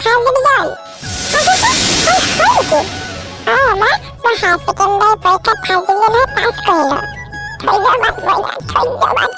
First division মা মই higher secondary পৰীক্ষাত ফাৰ্ষ্ট ডিভিজনহে পাছ কৰিলোঁ। ধন্যবাদ মইনা, ধন্যবাদ।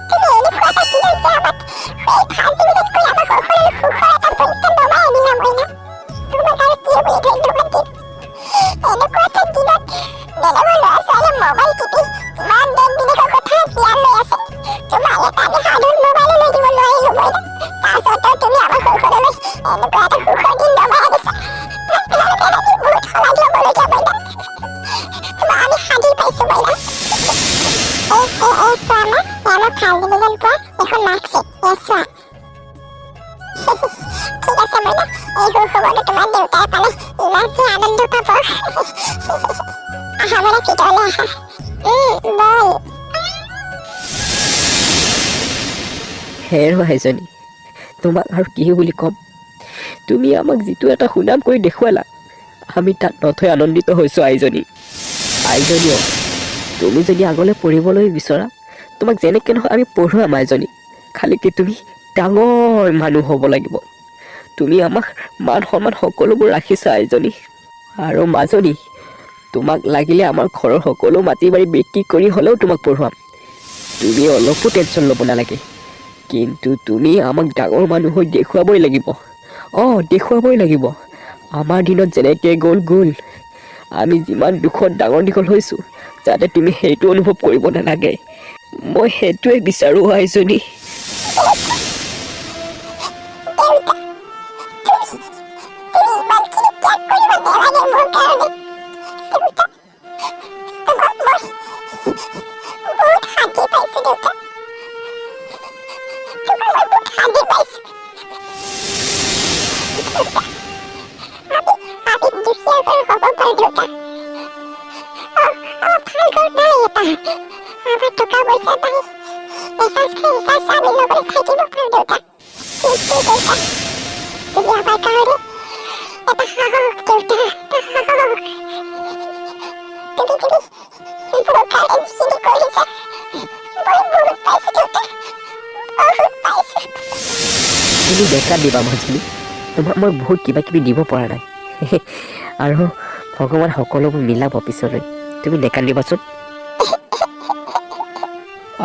তুমি এনেকুৱা এটা দিনত যে আমাক সেই ফাৰ্ষ্ট ডিভিজন কৰি আমাক সুখৰ এটা পৰীক্ষা নমাই আনিলা মইনা। তোমাক আৰু কি বুলি ধন্যবাদ দিম। এনেকুৱা এটা দিনত বেলেগৰ ল'ৰা ছোৱালীয়ে মোবাইল টিপি ইমান দেশ বিদেশৰ কথা জ্ঞান লৈ আছে, তোমাৰ এটা আমি সাধাৰণ মোবাইলো লৈ দিব নোৱাৰিলোঁ মইনা। তাৰ স্বত্তেও তুমি আমাৰ সুখলৈ এনেকুৱা এটা সুখৰ দিন নমাই আনিছা। বহুত শলাগ ল'বলগীয়া মইনা, তোমাক আমি সাধি পাইছোঁ মইনা। চোৱা মা, আমাৰ ফাৰ্ষ্ট ডিভিজন পোৱা এখন মাৰ্কশ্বিট, চোৱা। ঠিক আছে মইনা, এই সুখবৰটো তোমাৰ দেউতাই পালে ইমান যে আনন্দ পাব। আহা মইনা, ভিতৰলৈ আহা। বল। হেৰ আইজনী, তোমাক আৰু কি বুলি ক'ম। তুমি আমাক যিটো এটা সুনাম কৰি দেখুৱালা, আমি তাত নথৈ আনন্দিত হৈছোঁ আইজনী। আইজনীও তুমি যদি আগলৈ পঢ়িবলৈ বিচৰা, তোমাক যেনেকৈ নহয় আমি পঢ়ুৱাম আইজনী। খালি কি তুমি ডাঙৰ মানুহ হ'ব লাগিব। তুমি আমাক মান সন্মান সকলোবোৰ ৰাখিছা আইজনী। আৰু মাজনী, তোমাক লাগিলে আমাৰ ঘৰৰ সকলো মাটি বাৰী বিক্ৰী কৰি হ'লেও তোমাক পঢ়ুৱাম। তুমি অলপো টেনশ্যন ল'ব নালাগে। কিন্তু তুমি আমাক ডাঙৰ মানুহ হৈ দেখুৱাবই লাগিব। দেখুৱাবই লাগিব। আমাৰ দিনত যেনেকৈ গ'ল। আমি যিমান দুখত ডাঙৰ দীঘল হৈছোঁ, যাতে তুমি সেইটো অনুভৱ কৰিব নালাগে। মই সেইটোৱে বিচাৰোঁ আইজনী। তুমি দেখা দিবা মাজনী, তোমাক মই বহুত কিবা কিবি দিব পৰা নাই। আৰু ভগৱান সকলোবোৰ মিলাব পিছলৈ, তুমি দেখা দিবাচোন।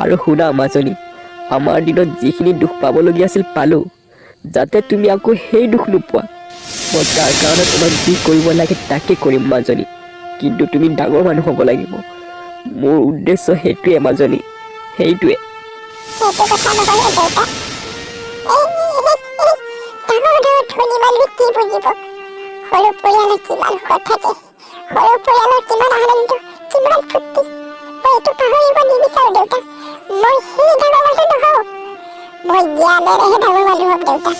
আৰু শুনা মাজনী, আমাৰ দিনত যিখিনি দুখ পাবলগীয়া আছিল পালোঁ, যাতে তুমি আকৌ সেই দুখ নোপোৱা। মই তাৰ কাৰণে তোমাক যি কৰিব লাগে তাকে কৰিম মাজনী। কিন্তু তুমি ডাঙৰ মানুহ হ'ব লাগিব। মোৰ উদ্দেশ্য সেইটোৱে মাজনী, সেইটোৱে। সৰু পৰিয়ালৰ কিমান সুখ থাকে, সৰু পৰিয়ালৰ কিমান আনন্দ, কিমান ফূৰ্তি, মই এইটো পাহৰিব নিবিচাৰোঁ দেউতা। মই সেই ডাঙৰ মানুহ নহওঁ, মই জ্ঞানেৰেহে ডাঙৰ মানুহ হ'ম দেউতা।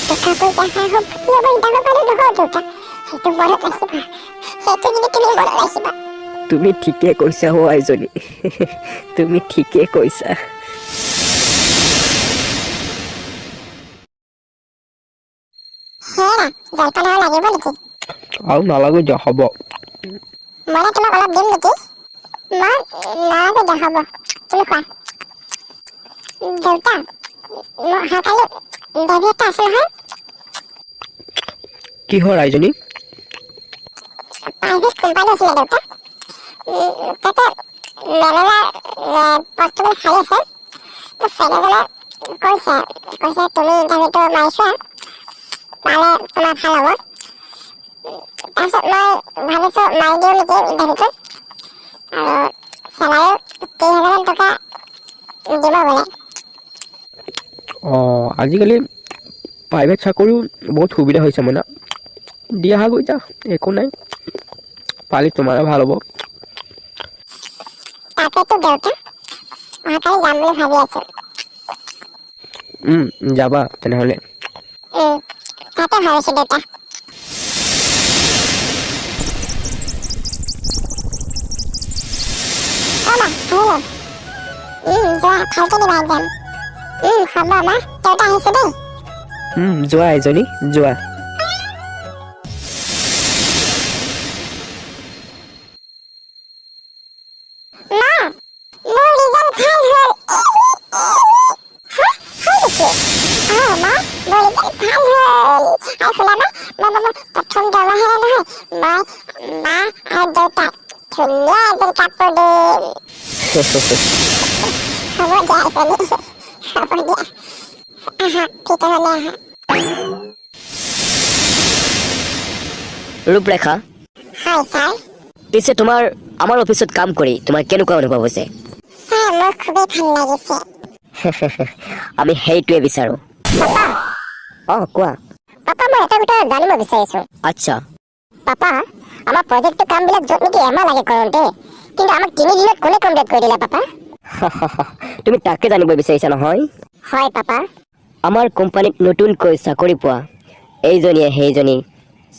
টকা পইচা সম্পত্তি মই ডাঙৰ মানুহ নহওঁ দেউতা। সেইটো মনত ৰাখিবা, সেইটো কিন্তু তুমি মনত ৰাখিবা। তুমি ঠিকে কৈছা আইজনী, তুমি ঠিকে কৈছা। জলপান আৰু লাগিব নেকি? আৰু নালাগে দিয়া, হ'ব। মই তোমাক অলপ দিম নেকি? মই নালাগে দিয়া, হ'ব, তুমি খোৱা। দেউতা, মোৰ অহাকালি দেৱী এটা আছে নহয়। কিহৰ আইজনী? প্ৰাইভেট কোম্পানী আছিলে দেউতা। তাতে মেনেজাৰ পষ্টটো খালী আছে। ফ্ৰেণ্ডজনে কৈছে তুমি ইণ্টাৰভিউটো মাৰিছোৱা, পালে তোমাৰ ভাল হ'ব। তাৰপিছত মই ভাবিছোঁ মাৰি দিওঁ নেকি ইণ্টাৰভিউটো। আৰু চেলাৰীও 30,000 টকা দিব বোলে। আজিকালি প্ৰাইভেট চাকৰিও বহুত সুবিধা হৈছে মানে। দি অহা গৈ যা, একো নাই, পালি তোমাৰে ভাল হ'ব। তাকেতো দেউতা, অহাকালি যাম বুলি ভাবি আছোঁ। যাবা তেনেহ'লে। তাকে ভাবিছোঁ দেউতা। যোৱা ভালকে দিবা একদম। হ'ব মা, দেউতা আহিছোঁ দেই। যোৱা আইজনী, যোৱা। মা, মোৰ ৰিজাল্ট ভাল হ'ল। আৰু শুনা না মই প্ৰথম দৰমহাৰে নহয় মই মা আৰু দেউতাক ধুনীয়া এযোৰ কাপোৰ দিম। হ'ব দিয়া আইজনী, হ'ব দিয়া। আহা ভিতৰলৈ আহা। ৰূপৰেখা, হয় ছাৰ। পিছে তোমাৰ আমাৰ অফিচত কাম কৰি তোমাৰ কেনেকুৱা অনুভৱ হৈছে? ছাৰ মোৰ খুবেই ভাল লাগিছে। আমি সেইটোৱে বিচাৰো। পাপা, কোৱা। পাপা মই এটা কথা জানিব বিচাৰিছো। আচ্ছা। পাপা, আমাৰ প্ৰজেক্টৰ কামবিলাক য'ত নেকি এমাহ লাগে কৰোঁতে, কিন্তু আমাক 3 দিনত কোনে কমপ্লিট কৰি দিলে পাপা? তুমি তাকে জানিব বিচাৰিছা নহয়? হয় পাপা। আমাৰ কোম্পানীত নতুনকৈ চাকৰি পোৱা এইজনীয়ে সেইজনী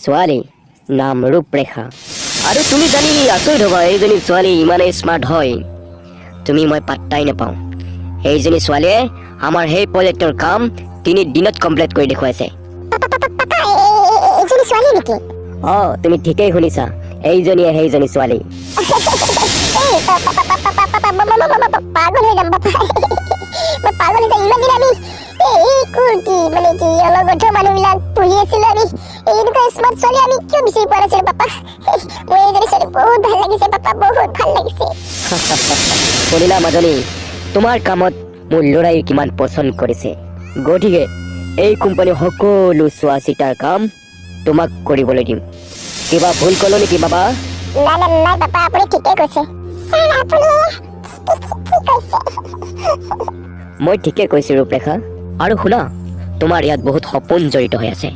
ছোৱালী, নাম ৰূপৰেখা। আৰু তুমি জানি আচৰিত হ'বা এইজনী ছোৱালী ইমানেই স্মাৰ্ট হয়, মই পাত্তাই নাপাওঁ। এইজনী ছোৱালীয়ে আমাৰ সেই প্ৰজেক্টৰ কাম 3 দিনত কমপ্লিট কৰি দেখুৱাইছে। পাপা এইজনী ছোৱালী নেকি? তুমি ঠিকেই শুনিছা, এইজনীয়ে সেইজনী ছোৱালী। পাগল হৈ যাম পাপা, মই পাগল হৈ যাম। ইমান দিন আমি কুৰ্তি মানে কি অলগধ মানুহবিলাক পঢ়ি আছিলো, আমি এনেকুৱা স্মাৰ্ট ছোৱালী আমি কিয় বিচাৰি পোৱা নাছিলো পাপা? মোৰ এইজনী ছোৱালী বহুত ভাল লাগিছে পাপা, বহুত ভাল লাগিছে। শুনিলা মাজনী, তোমাৰ কামত মোৰ ল'ৰাই কিমান পচন্দ কৰিছে, গতিকে এই কোম্পানীৰ সকলো চোৱা চিতাৰ কাম তোমাক কৰিবলৈ দিম। কিবা ভুল ক'লো নেকি বাবা? নাই পাপা, আপুনি ঠিকেই কৈছে। ছাৰ আপুনি কি কৈছে? মই ঠিকে কৈছো ৰূপৰেখা। আৰু শুনা, তোমাৰ ইয়াত বহুত সপোন জড়িত হৈ আছে।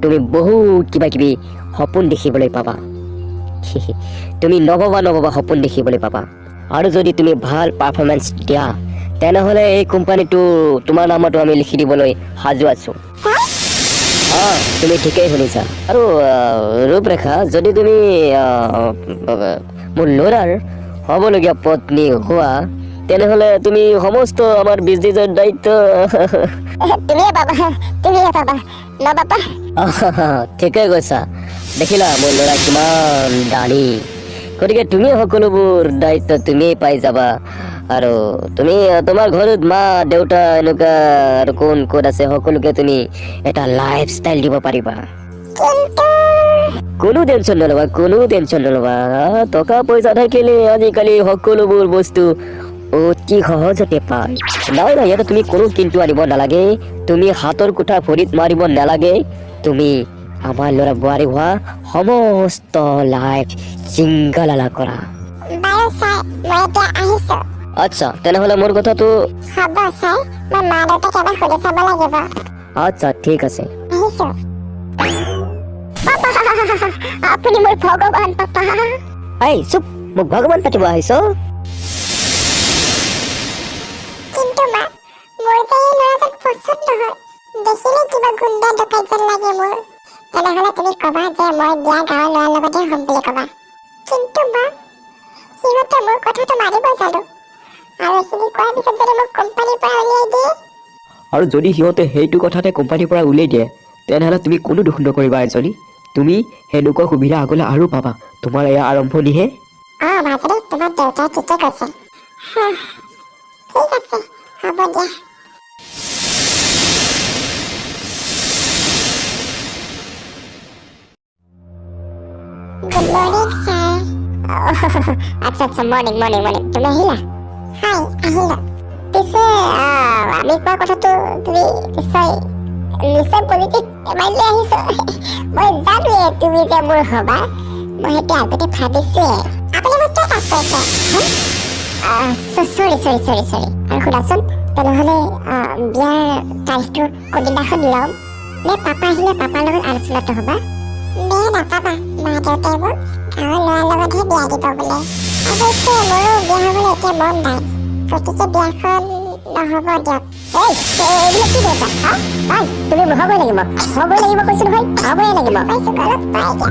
তুমি বহুত কিবা কিবি সপোন দেখিবলৈ পাবা। তুমি নভবা সপোন দেখিবলৈ পাবা। আৰু যদি তুমি ভাল পাৰফৰ্মেঞ্চ দিয়া, তেনেহ'লে এই কোম্পানীটো তোমাৰ নামতো আমি লিখি দিবলৈ সাজু আছো। তুমি ঠিকেই শুনিছা। আৰু ৰূপৰেখা, যদি তুমি মোৰ ল'ৰাৰ হ'বলগীয়া পত্নী হোৱা, তেনেহ'লে তুমি সমস্ত আমাৰ বিজনেছৰ দায়িত্ব তুমিয়ে পাবা ন পাপা? ঠিকেই কৈছা। দেখিলা মোৰ ল'ৰা কিমান দানী, গতিকে তুমি সকলোবোৰ দায়িত্ব তুমিয়ে পাই যাবা। আৰু তুমি তোমাৰ ঘৰত মা দেউতা এনেকুৱা আৰু কোন ক'ত আছে সকলোকে তুমি এটা লাইফ ষ্টাইল দিব পাৰিবা। কোনো টেনচন নল'বা। টকা পইচা থাকিলে আজিকালি সকলোবোৰ বস্তু অতি সহজতে পায়। নাই ইয়াতে তুমি কোনো কিন্তু আনিব নালাগে, তুমি হাতৰ কুঠা ভৰিত মাৰিব নালাগে। তুমি আমাৰ ল'ৰা বোৱাৰী হোৱা, সমস্ত লাইফ চিংগালালা কৰা। বাৰু ছাৰ, মই এতিয়া আহিছো। আচ্ছা, তেনেহ'লে মোৰ কথাটো হ'ব ছাৰ, মই মা দেউতাক এবাৰ সুধি চাব লাগিব। আচ্ছা ঠিক আছে। আহিছো। আপুনি মোৰ ভগৱান পাপা। চুপ, মোক ভগৱান পাতিব আহিছ? কিন্তু মা, মোৰ যে এই ল'ৰাজন পচন্দ নহয়। দেখিলে কিবা গুণ্ডা ডকাইত যেন লাগে মোৰ। তেনেহ'লে তুমি ক'বা যে মই বিয়া গাঁৱৰ ল'ৰাৰ লগতহে হ'ম বুলি ক'বা। কিন্তু মা, সিহঁতে মোৰ কথাটো মানিব জানো? আৰু এইখিনি কোৱাৰ পিছত যদি মোক কোম্পানীৰ পৰা উলিয়াই দিয়ে? আৰু যদি সিহঁতে সেইটো কথাতে কোম্পানীৰ পৰা উলিয়াই দিয়ে, তেনেহ'লে তুমি কোনো দুখ নকৰিবা আইজনী। তুমি সেনেকুৱা সুবিধা আগলৈ আৰু পাবা। তোমাৰ এয়া আৰম্ভণিহে। মাজনী, তোমাৰ দেউতাই ঠিকে কৈছে। ঠিক আছে, হ'ব দিয়া। Good morning sir. আচ্ছা, মৰ্ণিং। তুমি আহিলা? হয়, আহিলো। পিছে আমি কোৱা কথাটো তুমি নিশ্চয় পজিটিভ মাইণ্ড লৈ আহিছো। মই জানোৱে তুমি যে মোৰ হ'বা, মই সেইটো আগতে ভাবিছোৱে। আপুনি মোক কিয় কাজ কৰিছে? চৰি। আৰু শুনাচোন, তেনেহ'লে বিয়াৰ তাৰিখটো কোনদিনাখন ল'ম? নে পাপা আহিলে পাপাৰ লগত আলোচনাটো হ'বা? বেয়া নাপাবা, মা দেউতাই মোক গাঁৱৰ ল'ৰাৰ লগতহে বিয়া দিব বোলে। অৱশ্যে মোৰো বিয়া হ'বলৈ এতিয়া মন নাই, গতিকে বিয়াখন নহ'ব দিয়ক। এইবিলাক কি কৈছা? তুমি হ'বই লাগিব কৈছো নহয়, হ'বই লাগিব। কৈছো গলত পাই দিয়া।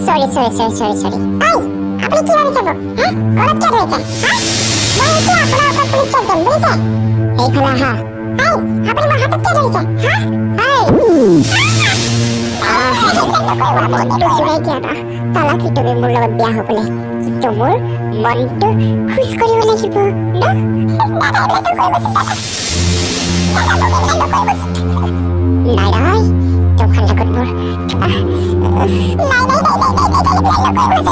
চৰি। আপুনি কি ভাবি যাব? গলত কিয় ধৰিছে? মই এতিয়া আপোনাৰ ওপৰত পুলিচ কেছ দিম, বুজিছে? এইফালে আহা। আপুনি মোৰ হাতত কিয় ধৰিছে? তালাকি তুমি মোৰ লগত বিয়া হ'বলে, কিন্তু মোৰ মনটো খোজ কৰিব লাগিব ন? নাই, Bye.